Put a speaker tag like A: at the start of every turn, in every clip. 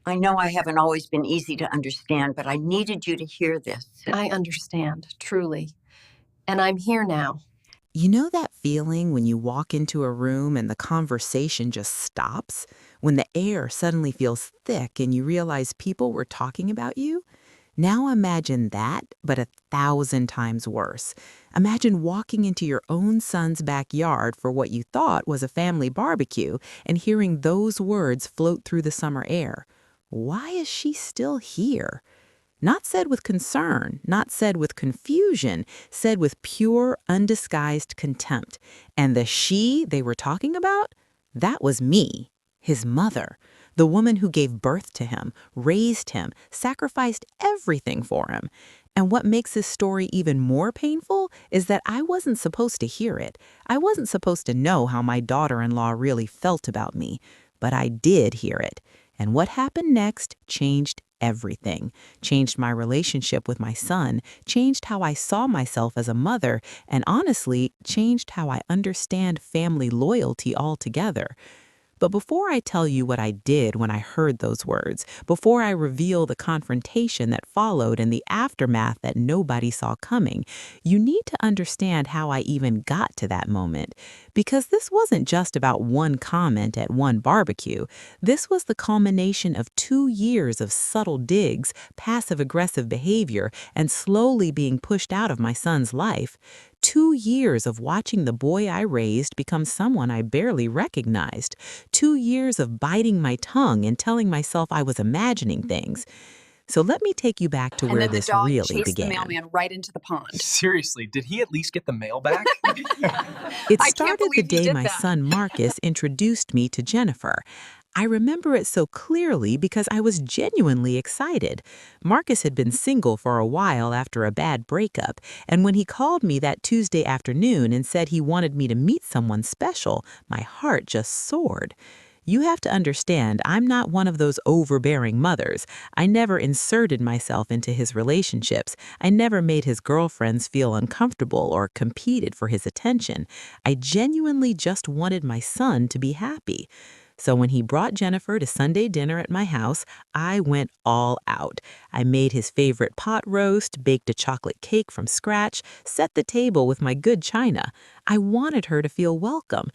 A: I know I haven't always been easy to understand, but I needed you to hear this.
B: I understand, truly. And I'm here now.
C: You know that feeling when you walk into a room and the conversation just stops? When the air suddenly feels thick and you realize people were talking about you? Now imagine that, but 1,000 times worse. Imagine walking into your own son's backyard for what you thought was a family barbecue and hearing those words float through the summer air. Why is she still here? Not said with concern, not said with confusion, said with pure, undisguised contempt. And the she they were talking about? That was me, his mother, the woman who gave birth to him, raised him, sacrificed everything for him. And what makes this story even more painful is that I wasn't supposed to hear it. I wasn't supposed to know how my daughter-in-law really felt about me. But I did hear it. And what happened next changed everything, changed my relationship with my son, changed how I saw myself as a mother, and honestly, changed how I understand family loyalty altogether. But before I tell you what I did when I heard those words, before I reveal the confrontation that followed and the aftermath that nobody saw coming, you need to understand how I even got to that moment. Because this wasn't just about one comment at one barbecue. This was the culmination of 2 years of subtle digs, passive-aggressive behavior, and slowly being pushed out of my son's life. 2 years of watching the boy I raised become someone I barely recognized. 2 years of biting my tongue and telling myself I was imagining things. So let me take you back to
D: And
C: where
D: then the
C: this
D: dog
C: really
D: chased the
C: began.
D: mailman right into the pond.
E: Seriously, did he at least get the mail back?
C: It
D: I can't
C: started the
D: believe he
C: day
D: did
C: my
D: that.
C: son Marcus introduced me to Jennifer. I remember it so clearly because I was genuinely excited. Marcus had been single for a while after a bad breakup, and when he called me that Tuesday afternoon and said he wanted me to meet someone special, my heart just soared. You have to understand, I'm not one of those overbearing mothers. I never inserted myself into his relationships. I never made his girlfriends feel uncomfortable or competed for his attention. I genuinely just wanted my son to be happy. So when he brought Jennifer to Sunday dinner at my house, I went all out. I made his favorite pot roast, baked a chocolate cake from scratch, set the table with my good china. I wanted her to feel welcome.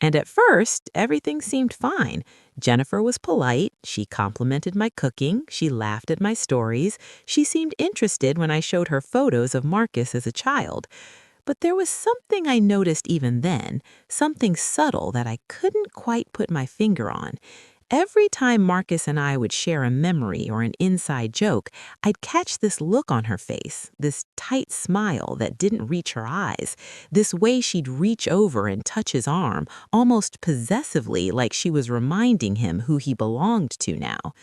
C: And at first, everything seemed fine. Jennifer was polite, she complimented my cooking, she laughed at my stories, she seemed interested when I showed her photos of Marcus as a child. But there was something I noticed even then, something subtle that I couldn't quite put my finger on. Every time Marcus and I would share a memory or an inside joke, I'd catch this look on her face, this tight smile that didn't reach her eyes, this way she'd reach over and touch his arm, almost possessively like she was reminding him who he belonged to now.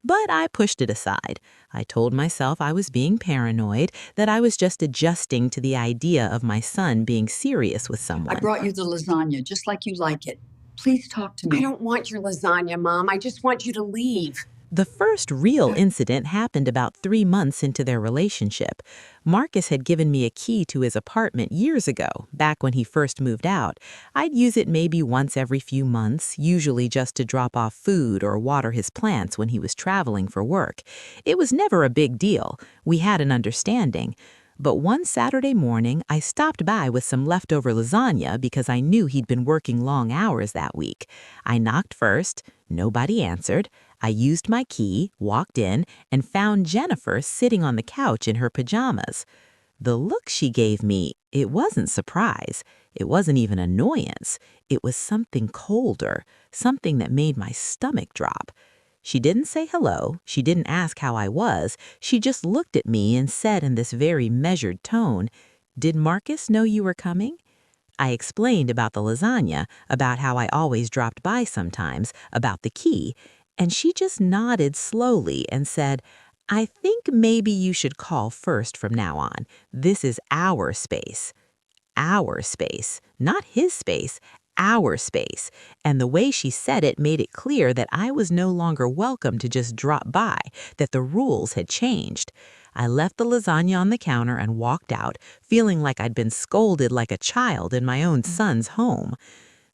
C: But I pushed it aside. I told myself I was being paranoid, that I was just adjusting to the idea of my son being serious with
A: I
C: someone.
A: brought you the lasagna just like you like it. Please talk to me.
D: I don't want your lasagna, Mom. I just want you to leave.
C: The first real incident happened about 3 months into their relationship. Marcus had given me a key to his apartment years ago, back when he first moved out. I'd use it maybe once every few months, usually just to drop off food or water his plants when he was traveling for work. It was never a big deal. We had an understanding. But one Saturday morning, I stopped by with some leftover lasagna because I knew he'd been working long hours that week. I knocked first. Nobody answered. I used my key, walked in, and found Jennifer sitting on the couch in her pajamas. The look she gave me, it wasn't surprise. It wasn't even annoyance. It was something colder, something that made my stomach drop. She didn't say hello. She didn't ask how I was. She just looked at me and said in this very measured tone, "Did Marcus know you were coming?" I explained about the lasagna, about how I always dropped by sometimes, about the key, and she just nodded slowly and said, "I think maybe you should call first from now on. This is our space." Our space, not his space, our space. And the way she said it made it clear that I was no longer welcome to just drop by, that the rules had changed. I left the lasagna on the counter and walked out, feeling like I'd been scolded like a child in my own son's home.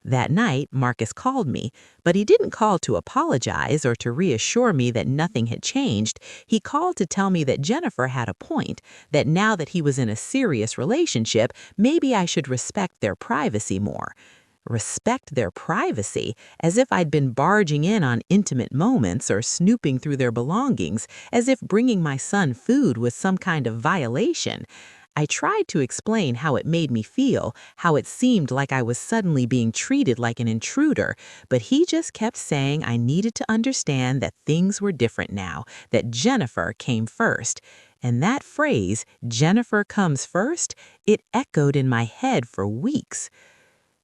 C: That night, Marcus called me, but he didn't call to apologize or to reassure me that nothing had changed. He called to tell me that Jennifer had a point, that now that he was in a serious relationship, maybe I should respect their privacy more. Respect their privacy, as if I'd been barging in on intimate moments or snooping through their belongings, as if bringing my son food was some kind of violation. I tried to explain how it made me feel, how it seemed like I was suddenly being treated like an intruder, but he just kept saying I needed to understand that things were different now, that Jennifer came first. And that phrase, Jennifer comes first, it echoed in my head for weeks.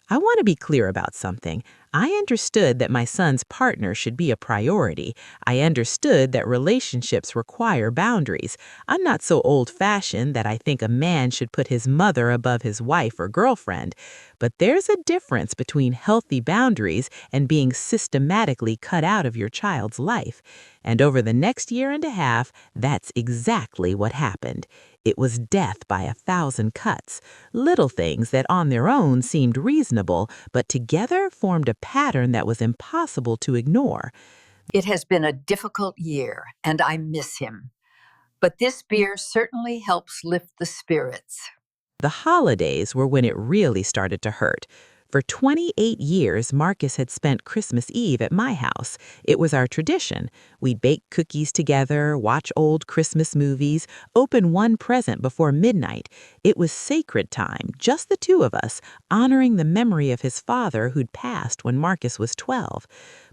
C: I want to be clear about something. I understood that my son's partner should be a priority. I understood that relationships require boundaries. I'm not so old-fashioned that I think a man should put his mother above his wife or girlfriend. But there's a difference between healthy boundaries and being systematically cut out of your child's life. And over the next year and a half, that's exactly what happened. It was death by 1,000 cuts. Little things that on their own seemed reasonable, but together formed a pattern that was impossible to ignore.
A: It has been a difficult year, and I miss him. But this beer certainly helps lift the spirits.
C: The holidays were when it really started to hurt. For 28 years, Marcus had spent Christmas Eve at my house. It was our tradition. We'd bake cookies together, watch old Christmas movies, open one present before midnight. It was sacred time, just the two of us, honoring the memory of his father who'd passed when Marcus was 12.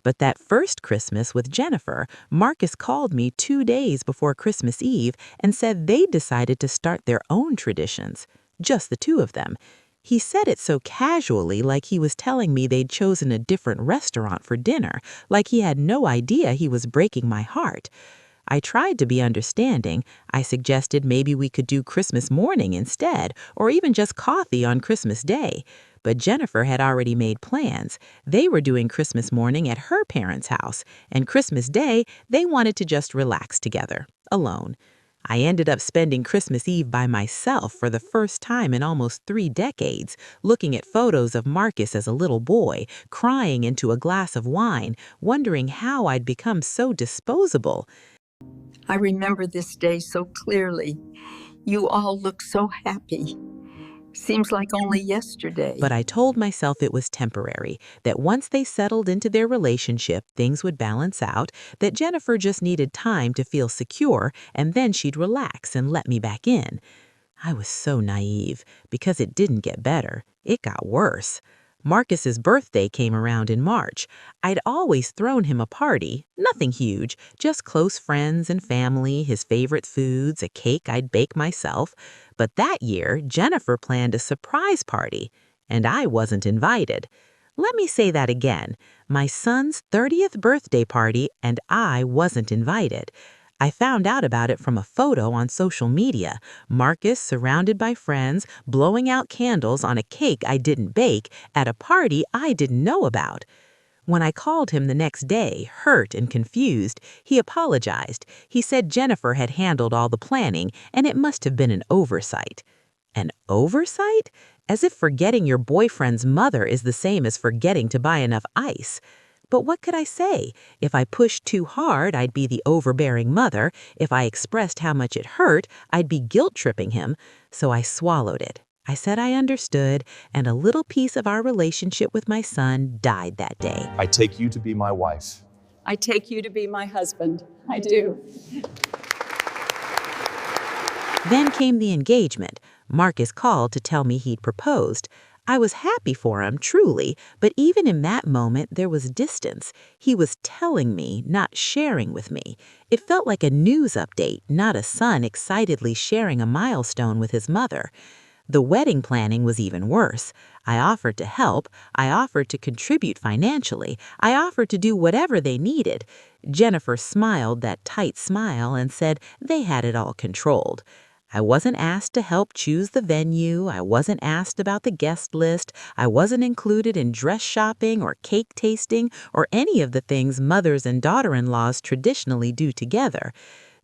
C: But that first Christmas with Jennifer, Marcus called me 2 days before Christmas Eve and said they'd decided to start their own traditions. Just the two of them. He said it so casually, like he was telling me they'd chosen a different restaurant for dinner, like he had no idea he was breaking my heart. I tried to be understanding. I suggested maybe we could do Christmas morning instead, or even just coffee on Christmas Day. But Jennifer had already made plans. They were doing Christmas morning at her parents' house, and Christmas Day, they wanted to just relax together, alone. I ended up spending Christmas Eve by myself for the first time in almost 3 decades, looking at photos of Marcus as a little boy, crying into a glass of wine, wondering how I'd become so disposable.
A: I remember this day so clearly. You all look so happy. Seems like only yesterday.
C: But I told myself it was temporary, that once they settled into their relationship, things would balance out, that Jennifer just needed time to feel secure, and then she'd relax and let me back in. I was so naive, because it didn't get better. It got worse. Marcus's birthday came around in March. I'd always thrown him a party, nothing huge, just close friends and family, his favorite foods, a cake I'd bake myself. But that year, Jennifer planned a surprise party, and I wasn't invited. Let me say that again. My son's 30th birthday party, and I wasn't invited. I found out about it from a photo on social media. Marcus, surrounded by friends, blowing out candles on a cake I didn't bake at a party I didn't know about. When I called him the next day, hurt and confused, he apologized. He said Jennifer had handled all the planning, and it must have been an oversight. An oversight? As if forgetting your boyfriend's mother is the same as forgetting to buy enough ice. But what could I say? If I pushed too hard, I'd be the overbearing mother. If I expressed how much it hurt, I'd be guilt-tripping him. So I swallowed it. I said I understood, and a little piece of our relationship with my son died that day.
F: I take you to be my wife.
D: I take you to be my husband. I do.
C: Then came the engagement. Marcus called to tell me he'd proposed. I was happy for him, truly, but even in that moment there was distance. He was telling me, not sharing with me. It felt like a news update, not a son excitedly sharing a milestone with his mother. The wedding planning was even worse. I offered to help. I offered to contribute financially. I offered to do whatever they needed. Jennifer smiled that tight smile and said they had it all controlled. I wasn't asked to help choose the venue. I wasn't asked about the guest list. I wasn't included in dress shopping or cake tasting or any of the things mothers and daughter-in-laws traditionally do together.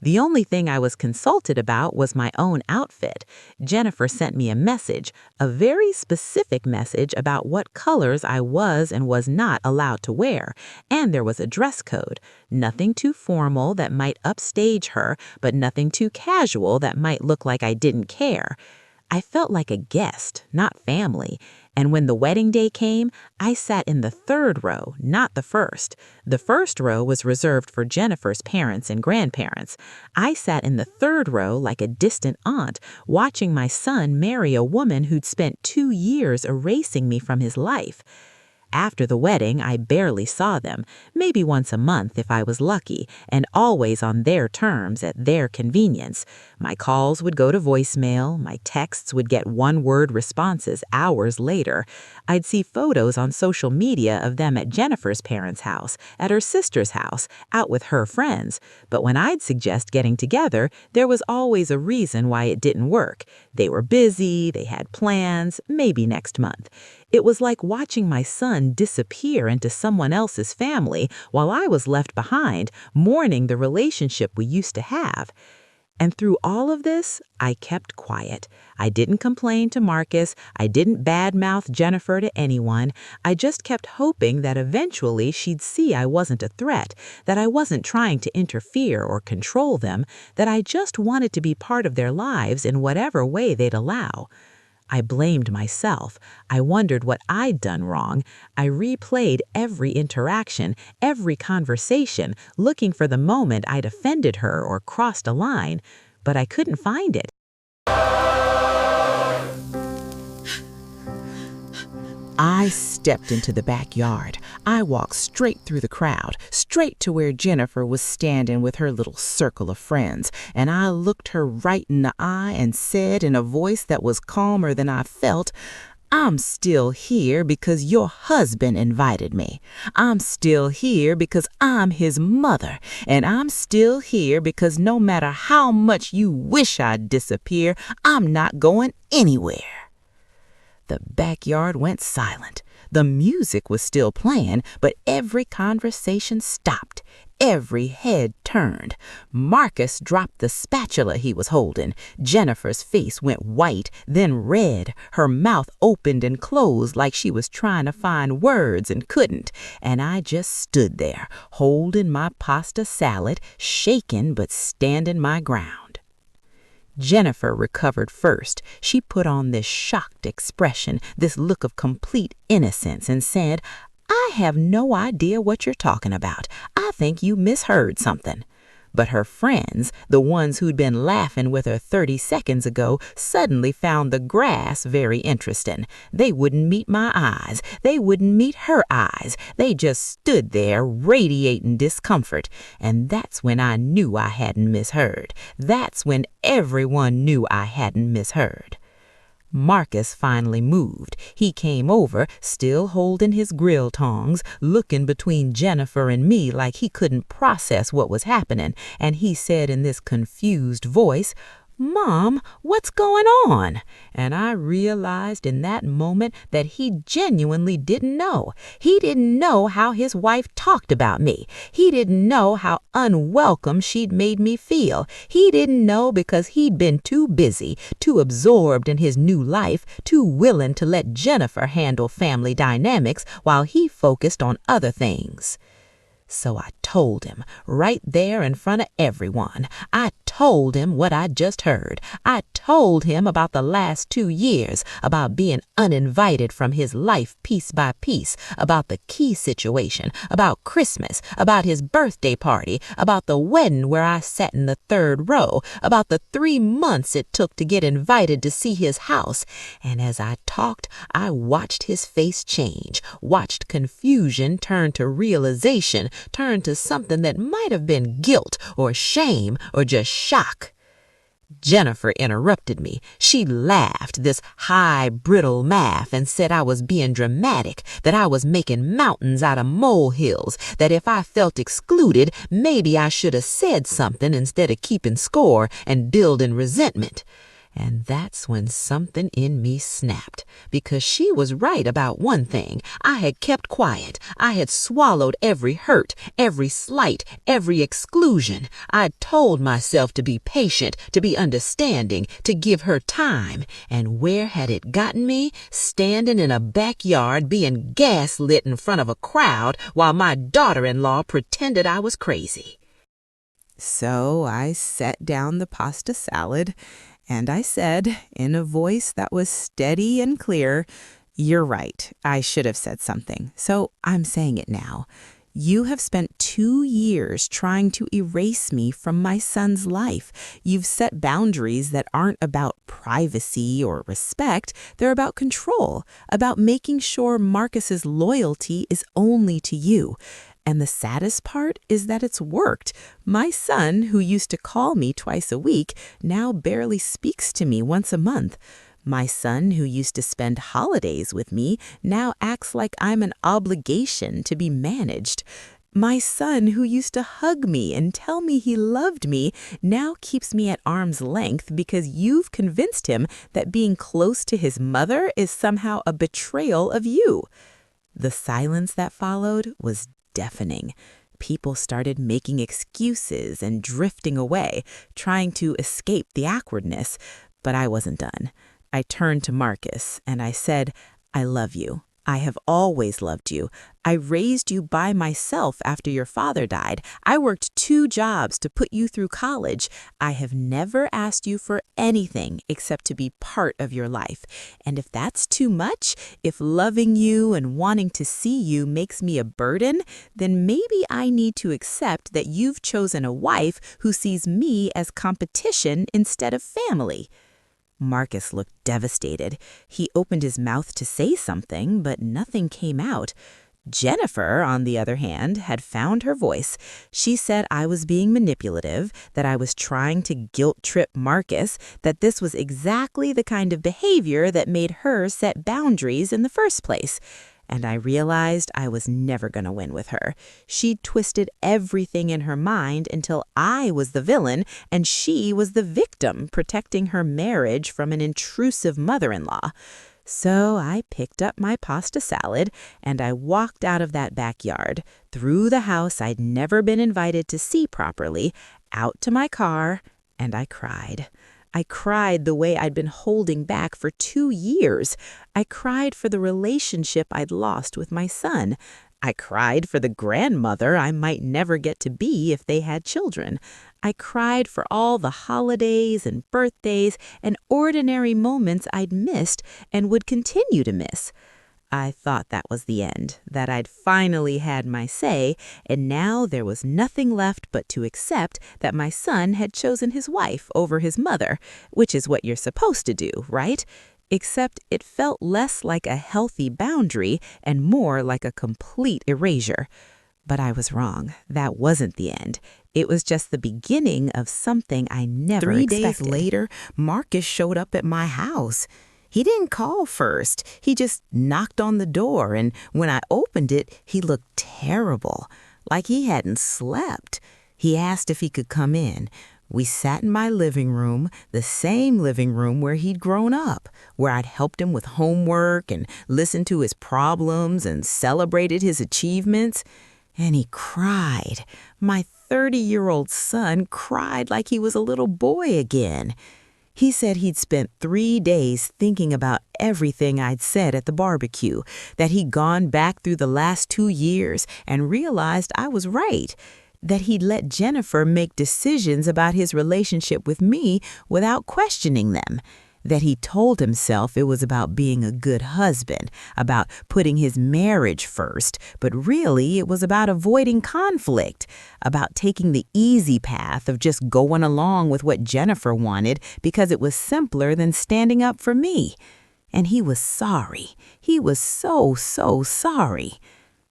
C: The only thing I was consulted about was my own outfit. Jennifer sent me a message, a very specific message about what colors I was and was not allowed to wear, and there was a dress code. Nothing too formal that might upstage her, but nothing too casual that might look like I didn't care. I felt like a guest, not family, and when the wedding day came, I sat in the third row, not the first. The first row was reserved for Jennifer's parents and grandparents. I sat in the third row like a distant aunt, watching my son marry a woman who'd spent 2 years erasing me from his life. After the wedding, I barely saw them, maybe once a month if I was lucky, and always on their terms at their convenience. My calls would go to voicemail, my texts would get one-word responses hours later. I'd see photos on social media of them at Jennifer's parents' house, at her sister's house, out with her friends. But when I'd suggest getting together, there was always a reason why it didn't work. They were busy, they had plans, maybe next month. It was like watching my son disappear into someone else's family while I was left behind, mourning the relationship we used to have. And through all of this, I kept quiet. I didn't complain to Marcus. I didn't badmouth Jennifer to anyone. I just kept hoping that eventually she'd see I wasn't a threat, that I wasn't trying to interfere or control them, that I just wanted to be part of their lives in whatever way they'd allow. I blamed myself. I wondered what I'd done wrong. I replayed every interaction, every conversation, looking for the moment I'd offended her or crossed a line, but I couldn't find it. I stepped into the backyard. I walked straight through the crowd, straight to where Jennifer was standing with her little circle of friends, and I looked her right in the eye and said in a voice that was calmer than I felt, "I'm still here because your husband invited me. I'm still here because I'm his mother, and I'm still here because no matter how much you wish I'd disappear, I'm not going anywhere." The backyard went silent. The music was still playing, but every conversation stopped. Every head turned. Marcus dropped the spatula he was holding. Jennifer's face went white, then red. Her mouth opened and closed like she was trying to find words and couldn't. And I just stood there, holding my pasta salad, shaking but standing my ground. Jennifer recovered first. She put on this shocked expression, this look of complete innocence, and said, "I have no idea what you're talking about. I think you misheard something." But her friends, the ones who'd been laughing with her 30 seconds ago, suddenly found the grass very interesting. They wouldn't meet my eyes. They wouldn't meet her eyes. They just stood there radiating discomfort. And that's when I knew I hadn't misheard. That's when everyone knew I hadn't misheard. Marcus finally moved. He came over, still holding his grill tongs, looking between Jennifer and me like he couldn't process what was happening, and he said in this confused voice, "Mom, what's going on?" And I realized in that moment that he genuinely didn't know. He didn't know how his wife talked about me. He didn't know how unwelcome she'd made me feel. He didn't know because he'd been too busy, too absorbed in his new life, too willing to let Jennifer handle family dynamics while he focused on other things. So I told him, right there in front of everyone. I told him what I'd just heard. I told him about the last 2 years, about being uninvited from his life piece by piece, about the key situation, about Christmas, about his birthday party, about the wedding where I sat in the third row, about the 3 months it took to get invited to see his house. And as I talked, I watched his face change, watched confusion turn to realization, turn to something that might have been guilt or shame or just shock. Jennifer interrupted me. She laughed, this high, brittle laugh, and said I was being dramatic, that I was making mountains out of molehills, that if I felt excluded, maybe I should have said something instead of keeping score and building resentment.
G: And that's when something in me snapped, because she was right about one thing. I had kept quiet. I had swallowed every hurt, every slight, every exclusion. I'd told myself to be patient, to be understanding, to give her time. And where had it gotten me? Standing in a backyard being gaslit in front of a crowd while my daughter-in-law pretended I was crazy.
C: So I set down the pasta salad and I said, in a voice that was steady and clear, "You're right. I should have said something. So I'm saying it now. You have spent 2 years trying to erase me from my son's life. You've set boundaries that aren't about privacy or respect. They're about control, about making sure Marcus's loyalty is only to you. And the saddest part is that it's worked. My son, who used to call me twice a week, now barely speaks to me once a month. My son, who used to spend holidays with me, now acts like I'm an obligation to be managed. My son, who used to hug me and tell me he loved me, now keeps me at arm's length because you've convinced him that being close to his mother is somehow a betrayal of you." The silence that followed was deafening. People started making excuses and drifting away, trying to escape the awkwardness. But I wasn't done. I turned to Marcus and I said, "I love you. I have always loved you. I raised you by myself after your father died. I worked 2 jobs to put you through college. I have never asked you for anything except to be part of your life. And if that's too much, if loving you and wanting to see you makes me a burden, then maybe I need to accept that you've chosen a wife who sees me as competition instead of family." Marcus looked devastated. He opened his mouth to say something, but nothing came out. Jennifer, on the other hand, had found her voice. She said I was being manipulative, that I was trying to guilt-trip Marcus, that this was exactly the kind of behavior that made her set boundaries in the first place. And I realized I was never going to win with her. She'd twisted everything in her mind until I was the villain and she was the victim, protecting her marriage from an intrusive mother-in-law. So I picked up my pasta salad and I walked out of that backyard, through the house I'd never been invited to see properly, out to my car, and I cried. I cried the way I'd been holding back for 2 years. I cried for the relationship I'd lost with my son. I cried for the grandmother I might never get to be if they had children. I cried for all the holidays and birthdays and ordinary moments I'd missed and would continue to miss. I thought that was the end, that I'd finally had my say, and now there was nothing left but to accept that my son had chosen his wife over his mother, which is what you're supposed to do, right? Except it felt less like a healthy boundary and more like a complete erasure. But I was wrong. That wasn't the end. It was just the beginning of something I never expected.
H: 3 days later, Marcus showed up at my house. He didn't call first. He just knocked on the door, and when I opened it, he looked terrible, like he hadn't slept. He asked if he could come in. We sat in my living room, the same living room where he'd grown up, where I'd helped him with homework and listened to his problems and celebrated his achievements. And he cried. My 30-year-old son cried like he was a little boy again. He said he'd spent 3 days thinking about everything I'd said at the barbecue, that he'd gone back through the last 2 years and realized I was right, that he'd let Jennifer make decisions about his relationship with me without questioning them, that he told himself it was about being a good husband, about putting his marriage first, but really it was about avoiding conflict, about taking the easy path of just going along with what Jennifer wanted because it was simpler than standing up for me. And he was sorry. He was so sorry.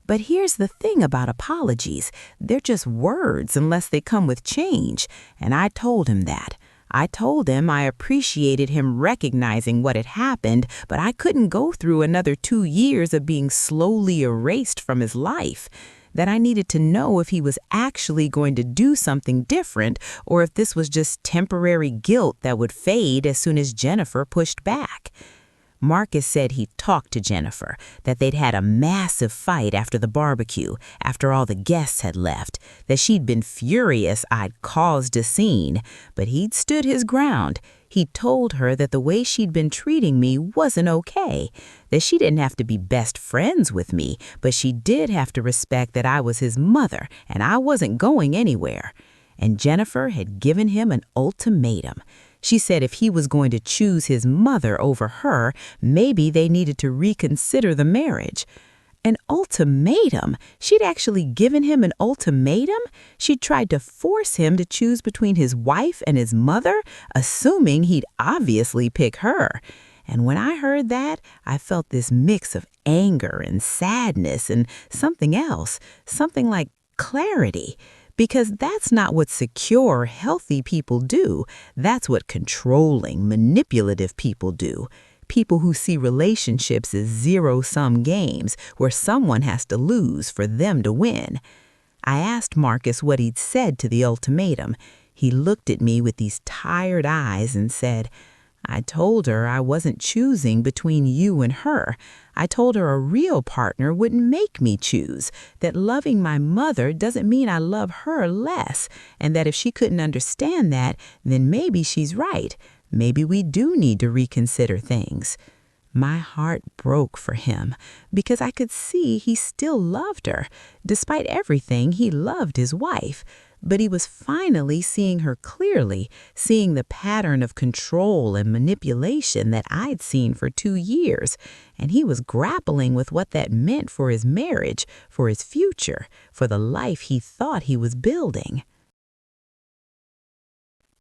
H: But here's the thing about apologies. They're just words unless they come with change, and I told him that. I told him I appreciated him recognizing what had happened, but I couldn't go through another 2 years of being slowly erased from his life. that I needed to know if he was actually going to do something different or if this was just temporary guilt that would fade as soon as Jennifer pushed back. Marcus said he'd talked to Jennifer, that they'd had a massive fight after the barbecue, after all the guests had left, that she'd been furious I'd caused a scene, but he'd stood his ground. He'd told her that the way she'd been treating me wasn't okay, that she didn't have to be best friends with me, but she did have to respect that I was his mother and I wasn't going anywhere. And Jennifer had given him an ultimatum. She said if he was going to choose his mother over her, maybe they needed to reconsider the marriage. An ultimatum? She'd actually given him an ultimatum? She'd tried to force him to choose between his wife and his mother, assuming he'd obviously pick her. And when I heard that, I felt this mix of anger and sadness and something else, something like clarity. Because that's not what secure, healthy people do. That's what controlling, manipulative people do. People who see relationships as zero-sum games where someone has to lose for them to win. I asked Marcus what he'd said to the ultimatum. He looked at me with these tired eyes and said, I told her I wasn't choosing between you and her. I told her a real partner wouldn't make me choose, that loving my mother doesn't mean I love her less, and that if she couldn't understand that, then maybe she's right. Maybe we do need to reconsider things. My heart broke for him because I could see he still loved her. Despite everything, he loved his wife. But he was finally seeing her clearly, seeing the pattern of control and manipulation that I'd seen for 2 years. And he was grappling with what that meant for his marriage, for his future, for the life he thought he was building.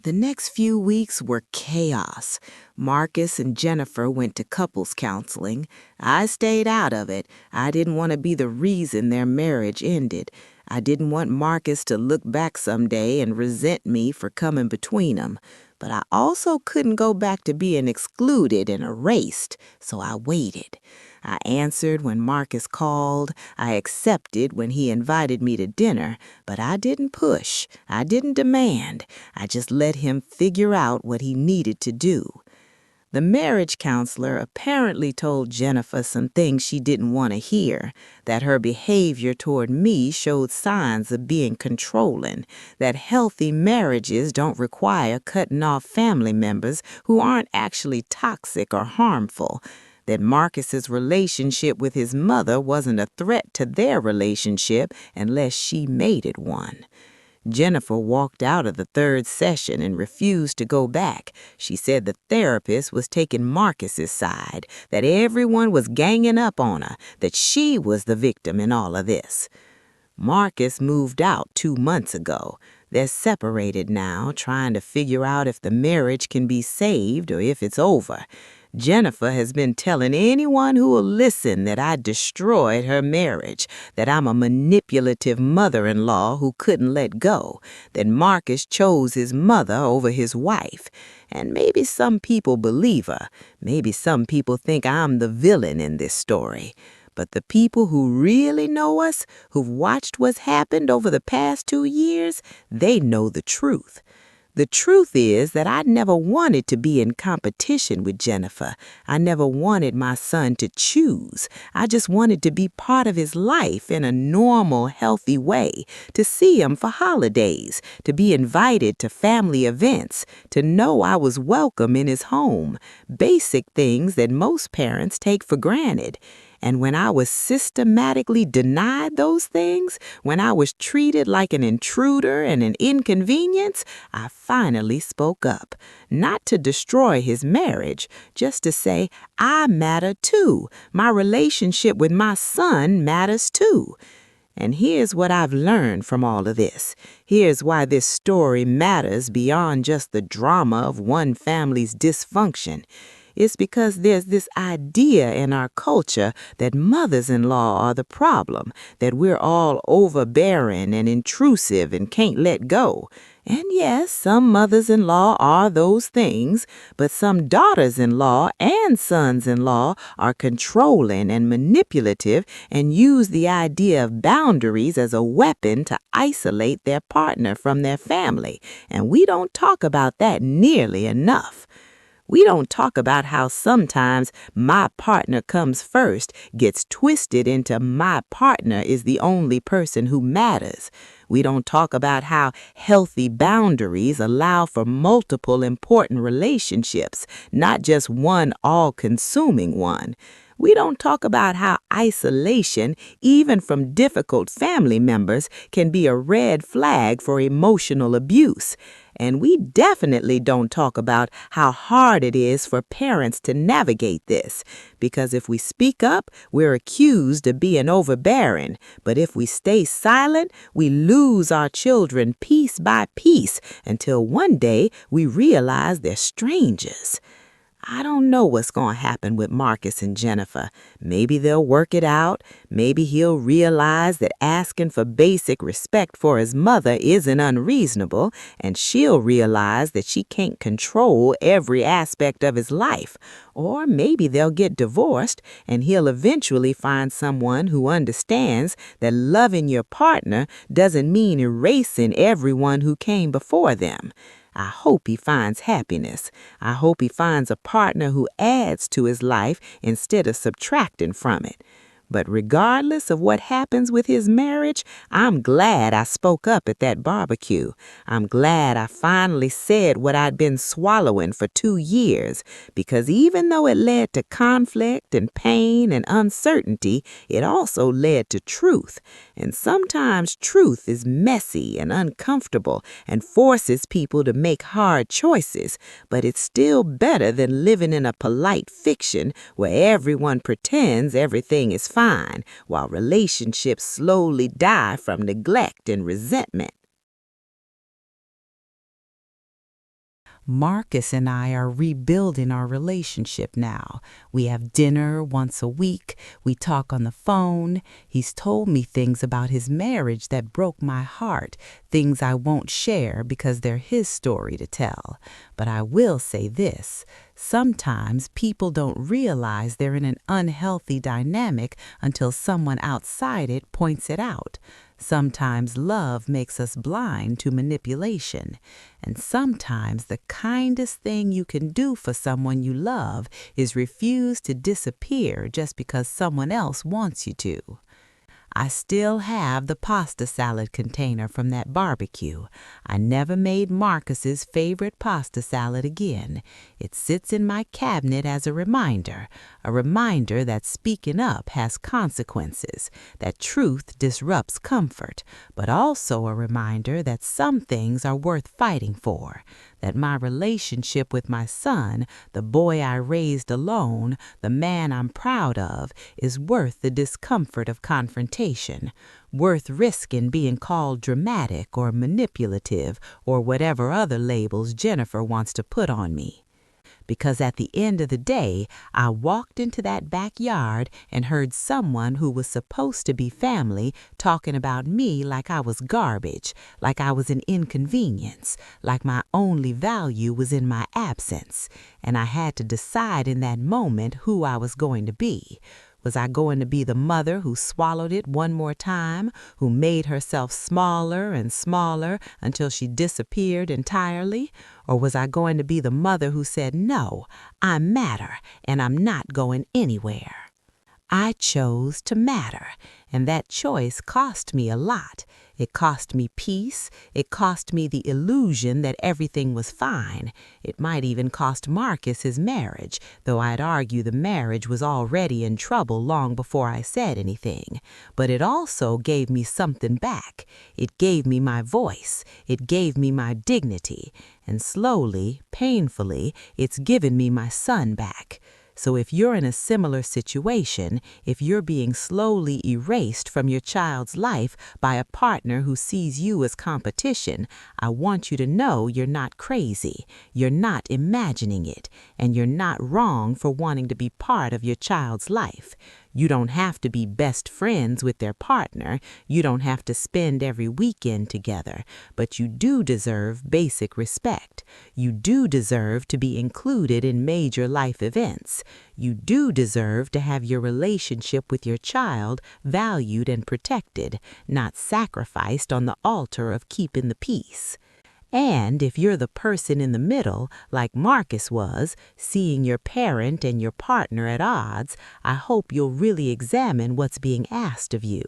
H: The next few weeks were chaos. Marcus and Jennifer went to couples counseling. I stayed out of it. I didn't want to be the reason their marriage ended. I didn't want Marcus to look back someday and resent me for coming between them. But I also couldn't go back to being excluded and erased, so I waited. I answered when Marcus called. I accepted when he invited me to dinner, but I didn't push. I didn't demand. I just let him figure out what he needed to do. The marriage counselor apparently told Jennifer some things she didn't want to hear, that her behavior toward me showed signs of being controlling, that healthy marriages don't require cutting off family members who aren't actually toxic or harmful, that Marcus's relationship with his mother wasn't a threat to their relationship unless she made it one. Jennifer walked out of the 3rd session and refused to go back. She said the therapist was taking Marcus's side, that everyone was ganging up on her, that she was the victim in all of this. Marcus moved out 2 months ago. They're separated now, trying to figure out if the marriage can be saved or if it's over. Jennifer has been telling anyone who will listen that I destroyed her marriage, that I'm a manipulative mother-in-law who couldn't let go, that Marcus chose his mother over his wife. And maybe some people believe her. Maybe some people think I'm the villain in this story. But the people who really know us, who've watched what's happened over the past 2 years, they know the truth. The truth is that I never wanted to be in competition with Jennifer. I never wanted my son to choose. I just wanted to be part of his life in a normal, healthy way, to see him for holidays, to be invited to family events, to know I was welcome in his home, basic things that most parents take for granted. And when I was systematically denied those things, when I was treated like an intruder and an inconvenience, I finally spoke up. Not to destroy his marriage, just to say, I matter too. My relationship with my son matters too. And here's what I've learned from all of this. Here's why this story matters beyond just the drama of one family's dysfunction. It's because there's this idea in our culture that mothers-in-law are the problem, that we're all overbearing and intrusive and can't let go. And yes, some mothers-in-law are those things, but some daughters-in-law and sons-in-law are controlling and manipulative and use the idea of boundaries as a weapon to isolate their partner from their family. And we don't talk about that nearly enough. We don't talk about how sometimes my partner comes first gets twisted into my partner is the only person who matters. We don't talk about how healthy boundaries allow for multiple important relationships, not just one all-consuming one. We don't talk about how isolation, even from difficult family members, can be a red flag for emotional abuse. And we definitely don't talk about how hard it is for parents to navigate this, because if we speak up, we're accused of being overbearing. But if we stay silent, we lose our children piece by piece until one day we realize they're strangers. I don't know what's going to happen with Marcus and Jennifer. Maybe they'll work it out. Maybe he'll realize that asking for basic respect for his mother isn't unreasonable, and she'll realize that she can't control every aspect of his life. Or maybe they'll get divorced, and he'll eventually find someone who understands that loving your partner doesn't mean erasing everyone who came before them. I hope he finds happiness. I hope he finds a partner who adds to his life instead of subtracting from it. But regardless of what happens with his marriage, I'm glad I spoke up at that barbecue. I'm glad I finally said what I'd been swallowing for 2 years, because even though it led to conflict and pain and uncertainty, it also led to truth. And sometimes truth is messy and uncomfortable and forces people to make hard choices, but it's still better than living in a polite fiction where everyone pretends everything is fine, while relationships slowly die from neglect and resentment.
C: Marcus and I are rebuilding our relationship now. We have dinner once a week. We talk on the phone. He's told me things about his marriage that broke my heart, things I won't share because they're his story to tell. But I will say this. Sometimes people don't realize they're in an unhealthy dynamic until someone outside it points it out. Sometimes love makes us blind to manipulation. And sometimes the kindest thing you can do for someone you love is refuse to disappear just because someone else wants you to. I still have the pasta salad container from that barbecue. I never made Marcus's favorite pasta salad again. It sits in my cabinet as a reminder that speaking up has consequences, that truth disrupts comfort, but also a reminder that some things are worth fighting for, that my relationship with my son, the boy I raised alone, the man I'm proud of, is worth the discomfort of confrontation, worth risking being called dramatic or manipulative or whatever other labels Jennifer wants to put on me. Because at the end of the day, I walked into that backyard and heard someone who was supposed to be family talking about me like I was garbage, like I was an inconvenience, like my only value was in my absence. And I had to decide in that moment who I was going to be. Was I going to be the mother who swallowed it one more time, who made herself smaller and smaller until she disappeared entirely? Or was I going to be the mother who said, no, I matter and I'm not going anywhere? I chose to matter, and that choice cost me a lot. It cost me peace. It cost me the illusion that everything was fine. It might even cost Marcus his marriage, though I'd argue the marriage was already in trouble long before I said anything. But it also gave me something back. It gave me my voice. It gave me my dignity. And slowly, painfully, it's given me my son back. So if you're in a similar situation, if you're being slowly erased from your child's life by a partner who sees you as competition, I want you to know you're not crazy, you're not imagining it, and you're not wrong for wanting to be part of your child's life. You don't have to be best friends with their partner. You don't have to spend every weekend together. But you do deserve basic respect. You do deserve to be included in major life events. You do deserve to have your relationship with your child valued and protected, not sacrificed on the altar of keeping the peace. And if you're the person in the middle, like Marcus was, seeing your parent and your partner at odds, I hope you'll really examine what's being asked of you.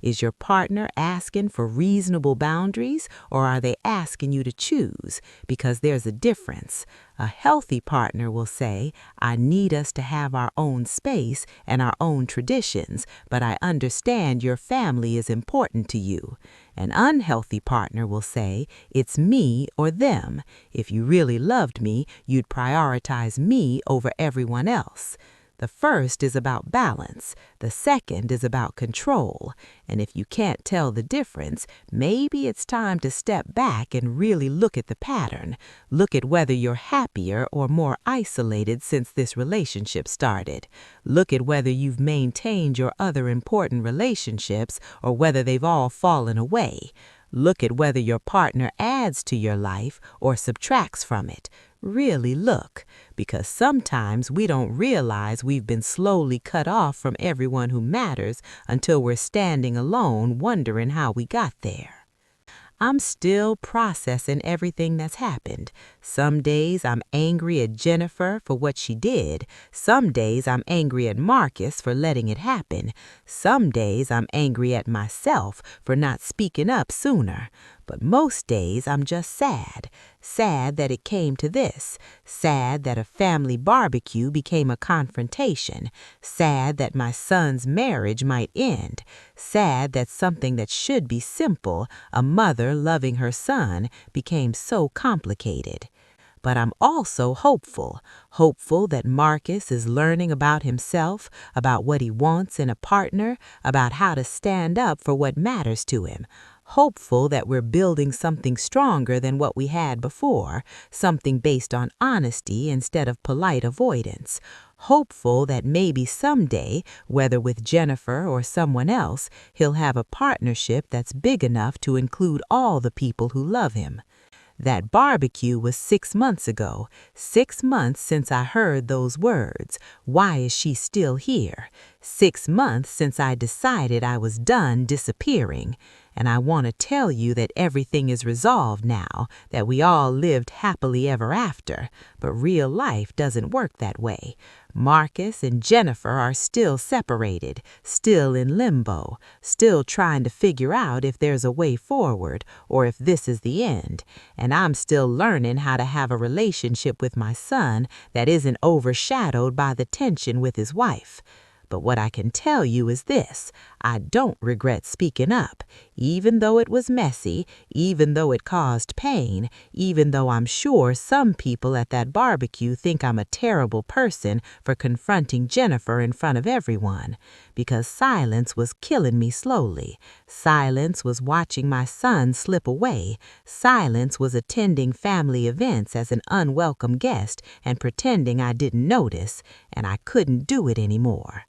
C: Is your partner asking for reasonable boundaries, or are they asking you to choose? Because there's a difference. A healthy partner will say, I need us to have our own space and our own traditions, but I understand your family is important to you. An unhealthy partner will say, it's me or them. If you really loved me, you'd prioritize me over everyone else. The first is about balance. The second is about control. And if you can't tell the difference, maybe it's time to step back and really look at the pattern. Look at whether you're happier or more isolated since this relationship started. Look at whether you've maintained your other important relationships or whether they've all fallen away. Look at whether your partner adds to your life or subtracts from it. Really look, because sometimes we don't realize we've been slowly cut off from everyone who matters until we're standing alone wondering how we got there. I'm still processing everything that's happened. Some days I'm angry at Jennifer for what she did. Some days I'm angry at Marcus for letting it happen. Some days I'm angry at myself for not speaking up sooner. But most days I'm just sad. Sad that it came to this. Sad that a family barbecue became a confrontation. Sad that my son's marriage might end. Sad that something that should be simple, a mother loving her son, became so complicated. But I'm also hopeful that Marcus is learning about himself, about what he wants in a partner, about how to stand up for what matters to him. Hopeful that we're building something stronger than what we had before, something based on honesty instead of polite avoidance. Hopeful that maybe someday, whether with Jennifer or someone else, he'll have a partnership that's big enough to include all the people who love him. That barbecue was 6 months ago, 6 months since I heard those words. Why is she still here? 6 months since I decided I was done disappearing. And I want to tell you that everything is resolved now, that we all lived happily ever after. But real life doesn't work that way. Marcus and Jennifer are still separated, still in limbo, still trying to figure out if there's a way forward or if this is the end. And I'm still learning how to have a relationship with my son that isn't overshadowed by the tension with his wife. But what I can tell you is this: I don't regret speaking up, even though it was messy, even though it caused pain, even though I'm sure some people at that barbecue think I'm a terrible person for confronting Jennifer in front of everyone. Because silence was killing me slowly. Silence was watching my son slip away. Silence was attending family events as an unwelcome guest and pretending I didn't notice, and I couldn't do it anymore.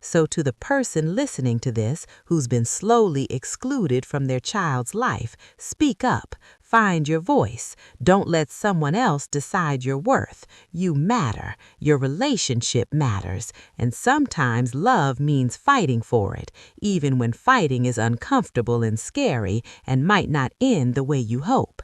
C: So to the person listening to this who's been slowly excluded from their child's life, speak up, find your voice. Don't let someone else decide your worth. You matter. Your relationship matters. And sometimes love means fighting for it, even when fighting is uncomfortable and scary and might not end the way you hope.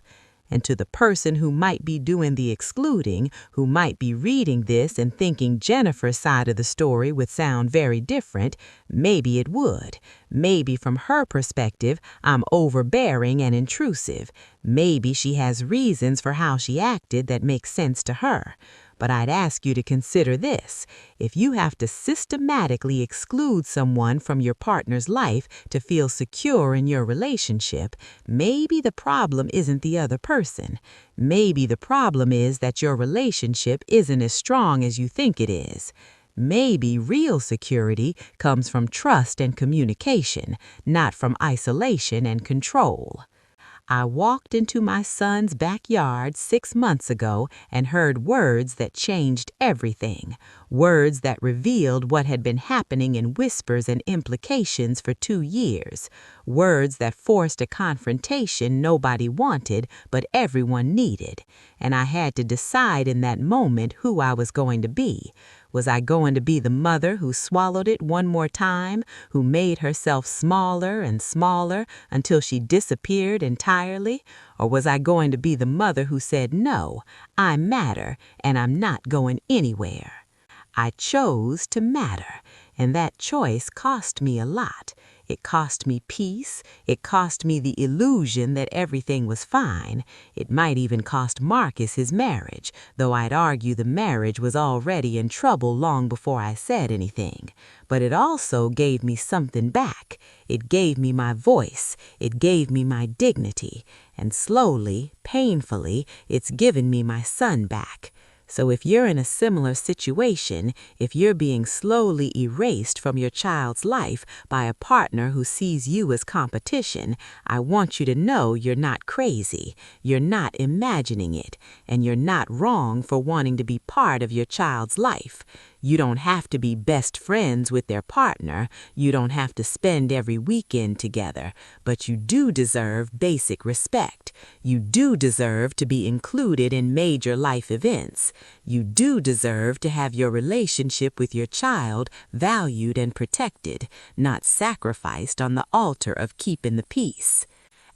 C: And to the person who might be doing the excluding, who might be reading this and thinking Jennifer's side of the story would sound very different, maybe it would. Maybe from her perspective, I'm overbearing and intrusive. Maybe she has reasons for how she acted that make sense to her. But I'd ask you to consider this. If you have to systematically exclude someone from your partner's life to feel secure in your relationship, maybe the problem isn't the other person. Maybe the problem is that your relationship isn't as strong as you think it is. Maybe real security comes from trust and communication, not from isolation and control. I walked into my son's backyard 6 months ago and heard words that changed everything. Words that revealed what had been happening in whispers and implications for 2 years. Words that forced a confrontation nobody wanted but everyone needed. And I had to decide in that moment who I was going to be. Was I going to be the mother who swallowed it one more time, who made herself smaller and smaller until she disappeared entirely? Or was I going to be the mother who said, no, I matter and I'm not going anywhere? I chose to matter, and that choice cost me a lot. It cost me peace. It cost me the illusion that everything was fine. It might even cost Marcus his marriage, though I'd argue the marriage was already in trouble long before I said anything. But it also gave me something back. It gave me my voice. It gave me my dignity. And slowly, painfully, it's given me my son back. So if you're in a similar situation, if you're being slowly erased from your child's life by a partner who sees you as competition, I want you to know you're not crazy, you're not imagining it, and you're not wrong for wanting to be part of your child's life. You don't have to be best friends with their partner. You don't have to spend every weekend together. But you do deserve basic respect. You do deserve to be included in major life events. You do deserve to have your relationship with your child valued and protected, not sacrificed on the altar of keeping the peace.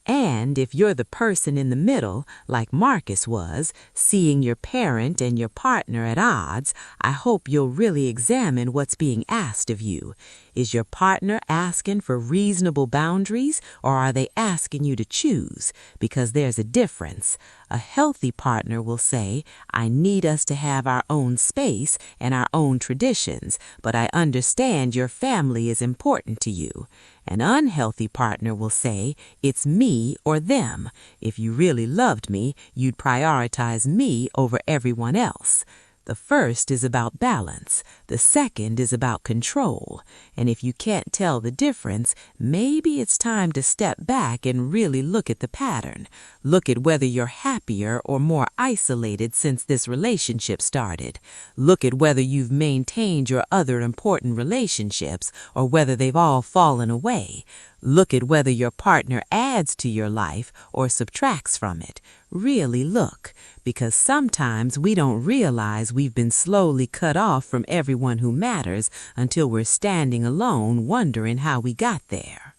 C: And if you're the person in the middle, like Marcus was, seeing your parent and your partner at odds, I hope you'll really examine what's being asked of you. Is your partner asking for reasonable boundaries, or are they asking you to choose? Because there's a difference. A healthy partner will say, I need us to have our own space and our own traditions, but I understand your family is important to you. An unhealthy partner will say, it's me or them. If you really loved me, you'd prioritize me over everyone else. The first is about balance. The second is about control. And if you can't tell the difference, maybe it's time to step back and really look at the pattern. Look at whether you're happier or more isolated since this relationship started. Look at whether you've maintained your other important relationships or whether they've all fallen away. Look at whether your partner adds to your life or subtracts from it. Really look, because sometimes we don't realize we've been slowly cut off from everyone who matters until we're standing alone wondering how we got there.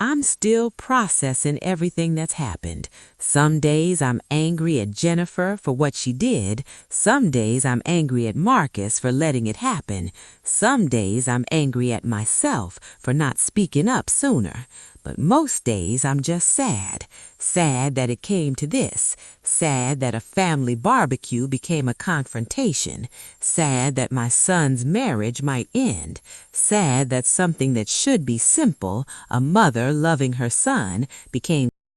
C: I'm still processing everything that's happened. Some days I'm angry at Jennifer for what she did. Some days I'm angry at Marcus for letting it happen. Some days I'm angry at myself for not speaking up sooner. But most days I'm just sad. Sad that it came to this. Sad that a family barbecue became a confrontation. Sad that my son's marriage might end. Sad that something that should be simple, a mother loving her son, became